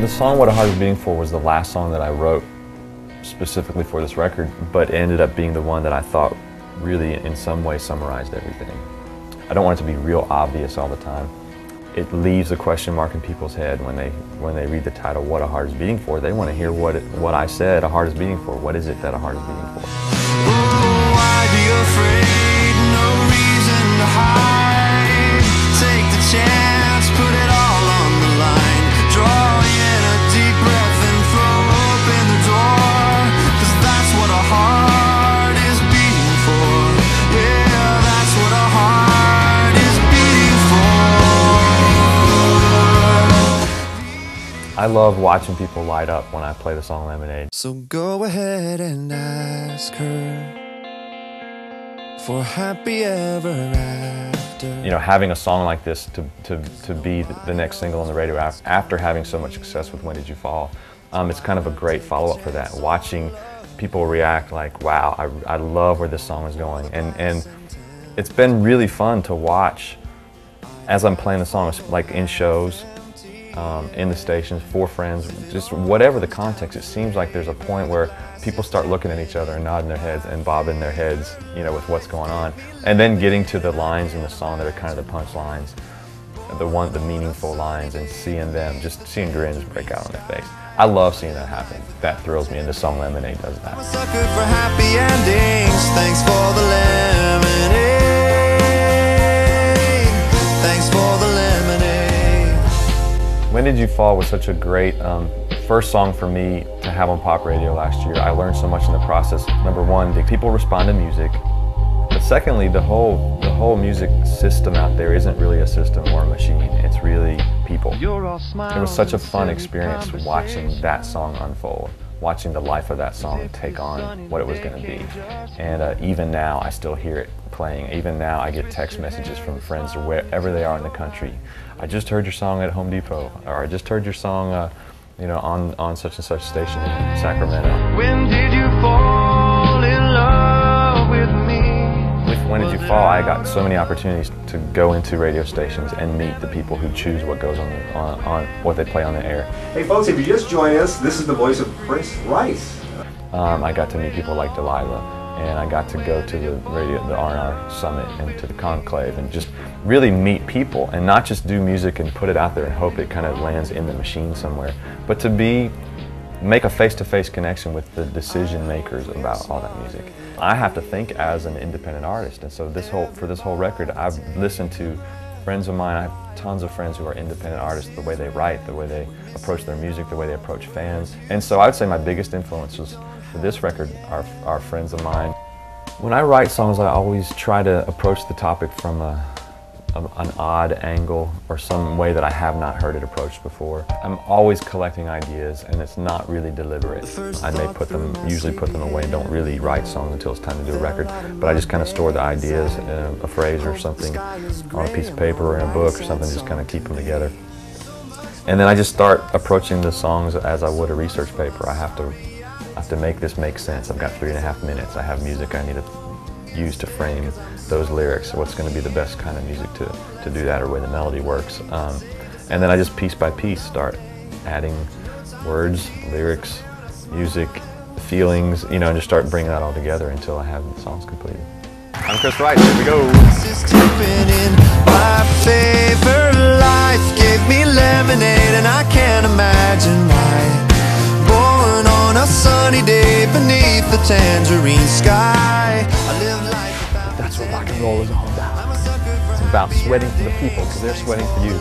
The song What a Heart is Beating For was the last song that I wrote specifically for this record, but it ended up being the one that I thought really in some way summarized everything. I don't want it to be real obvious all the time. It leaves a question mark in people's head when they read the title What a Heart is Beating For. They want to hear what I said a heart is beating for. What is it that a heart is beating for? Oh, why be afraid? No reason to hide. Take the chance, put it all on the line. Draw in a deep breath and throw open the door. 'Cause that's what a heart is beating for. Yeah, that's what a heart is beating for. I love watching people light up when I play the song Lemonade. So go ahead and ask her for happy ever after. You know, having a song like this to be the next single on the radio after having so much success with When Did You Fall, it's kind of a great follow-up for that. Watching people react like, wow, I love where this song is going. And it's been really fun to watch as I'm playing the song, like in shows, in the stations, for friends, just whatever the context. It seems like there's a point where people start looking at each other and nodding their heads and bobbing their heads, you know, with what's going on. And then getting to the lines in the song that are kind of the punch lines, the meaningful lines, and seeing grins break out on their face. I love seeing that happen. That thrills me, and the song Lemonade does that. I'm a sucker for happy endings. Thanks for the lemonade. Thanks for the lemonade. When Did You Fall was such a great first song for me to have on pop radio last year. I learned so much in the process. Number one, people respond to music. But secondly, the whole music system out there isn't really a system or a machine. It's really people. It was such a fun experience watching that song unfold, watching the life of that song take on what it was going to be. And even now, I still hear it playing. Even now, I get text messages from friends or wherever they are in the country. I just heard your song at Home Depot, or I just heard your song, you know, on such and such station in Sacramento. When did you fall in love with me? With When Did You Fall, I got so many opportunities to go into radio stations and meet the people who choose what goes on what they play on the air. Hey folks, if you just joined us, this is the voice of Prince Rice. I got to meet people like Delilah, and I got to go to the R&R Summit and to the Conclave and just really meet people and not just do music and put it out there and hope it kind of lands in the machine somewhere, but to make a face-to-face connection with the decision makers about all that music. I have to think as an independent artist, and so for this whole record, I've listened to friends of mine. I have tons of friends who are independent artists, the way they write, the way they approach their music, the way they approach fans. And so I would say my biggest influences for this record are friends of mine. When I write songs, I always try to approach the topic from an odd angle or some way that I have not heard it approached before. I'm always collecting ideas, and it's not really deliberate. I may usually put them away and don't really write songs until it's time to do a record, but I just kind of store the ideas in a phrase or something on a piece of paper or in a book or something, just kind of keep them together. And then I just start approaching the songs as I would a research paper. I have to make this make sense. I've got 3.5 minutes. I have music I need to use to frame those lyrics. What's going to be the best kind of music to do that, or way the melody works. And then I just piece by piece start adding words, lyrics, music, feelings, you know, and just start bringing that all together until I have the songs completed. I'm Chris Rice. Here we go. My favorite life gave me lemonade, and I can't imagine why. Born on a sunny day beneath the tangerine sky. I live life. That's what rock and roll is all about. It's about sweating for the people, because they're sweating for you.